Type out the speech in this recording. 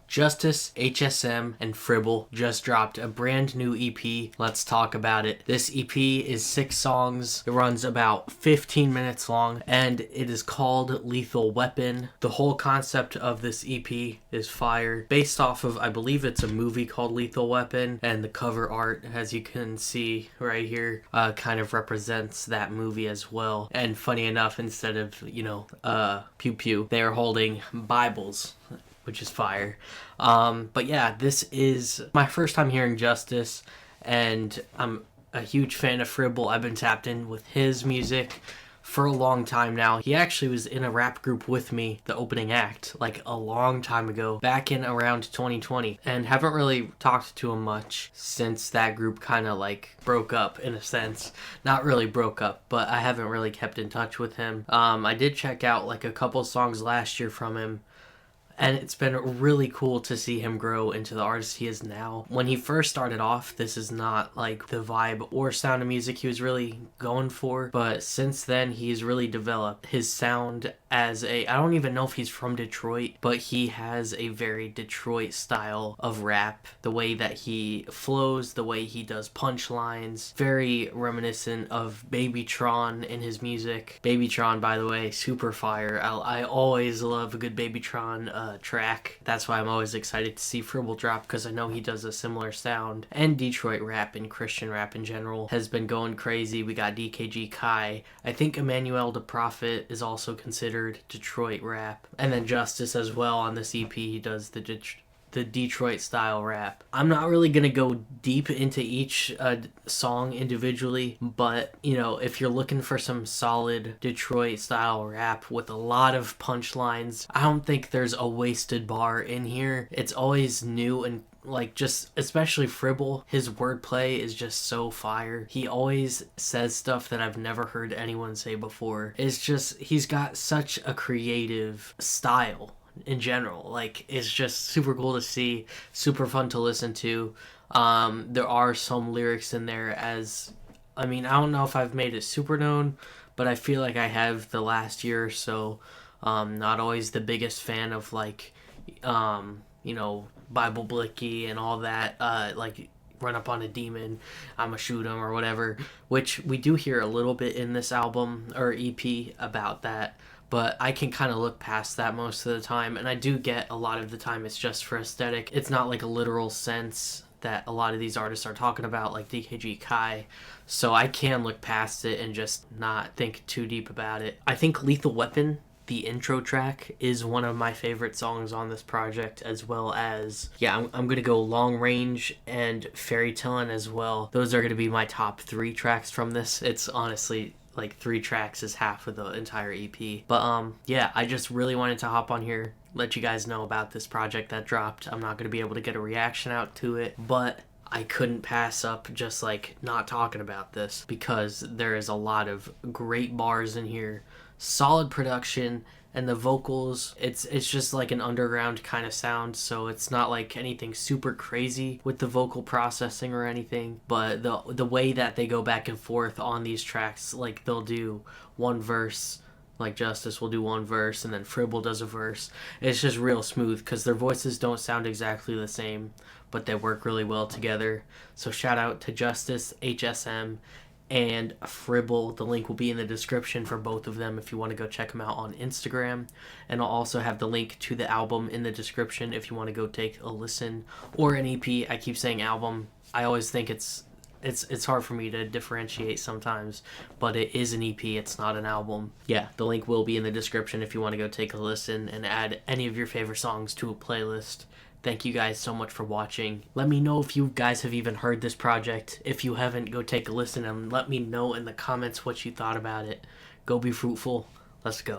Justice, HSM, and Fribble just dropped a brand new EP. Let's talk about it. This EP is 6 songs. It runs about 15 minutes long, and it is called Lethal Weapon. The whole concept of this EP is fire, based off of, I believe it's a movie called Lethal Weapon, and the cover art, as you can see right here, kind of represents that movie as well. And funny enough, instead of, pew pew, they're holding Bibles, which is fire. But yeah, this is my first time hearing Justice, and I'm a huge fan of Fribble. I've been tapped in with his music for a long time now. He actually was in a rap group with me, the opening act, like a long time ago, back in around 2020, and haven't really talked to him much since that group kind of like broke up, in a sense. Not really broke up, but I haven't really kept in touch with him. I did check out like a couple songs last year from him, and it's been really cool to see him grow into the artist he is now. When he first started off, this is not like the vibe or sound of music he was really going for. But since then, he's really developed his sound as I don't even know if he's from Detroit, but he has a very Detroit style of rap. The way that he flows, the way he does punchlines, very reminiscent of Babytron in his music. Babytron, by the way, super fire. I always love a good Babytron track. That's why I'm always excited to see Fribble drop, because I know he does a similar sound. And Detroit rap and Christian rap in general has been going crazy. We got DKG Kai. I think Emmanuel the Prophet is also considered Detroit rap. And then Justice as well on this EP. He does the Detroit style rap. I'm not really gonna go deep into each song individually, but if you're looking for some solid Detroit style rap with a lot of punchlines, I don't think there's a wasted bar in here. It's always new, and just especially Fribble, his wordplay is just so fire. He always says stuff that I've never heard anyone say before. It's just, he's got such a creative style in general. It's just super cool to see, super fun to listen to. There are some lyrics in there, I don't know if I've made it super known, but I feel like I have the last year or so. Not always the biggest fan of Bible Blicky and all that, run up on a demon, I'ma shoot him or whatever, which we do hear a little bit in this album or EP about that, but I can kind of look past that most of the time, and I do get a lot of the time it's just for aesthetic. It's not like a literal sense that a lot of these artists are talking about, like DKG Kai, so I can look past it and just not think too deep about it. I think Lethal Weapon, the intro track, is one of my favorite songs on this project, as well as, I'm going to go Long Range and Fairy Tellin' as well. Those are going to be my top 3 tracks from this. It's honestly, 3 tracks is half of the entire EP. But I just really wanted to hop on here, let you guys know about this project that dropped. I'm not going to be able to get a reaction out to it, but I couldn't pass up just not talking about this, because there is a lot of great bars in here, solid production, and the vocals, it's just like an underground kind of sound, so it's not like anything super crazy with the vocal processing or anything, but the way that they go back and forth on these tracks, they'll do one verse, Justice will do one verse, and then Fribble does a verse. It's just real smooth, because their voices don't sound exactly the same, but they work really well together. So shout out to Justice, HSM, and Fribble. The link will be in the description for both of them if you want to go check them out on Instagram, and I'll also have the link to the album in the description if you want to go take a listen, or an EP. I keep saying album. I always think it's hard for me to differentiate sometimes, but it is an EP, it's not an album. The link will be in the description if you want to go take a listen and add any of your favorite songs to a playlist. Thank you guys so much for watching. Let me know if you guys have even heard this project. If you haven't, go take a listen and let me know in the comments what you thought about it. Go be fruitful. Let's go.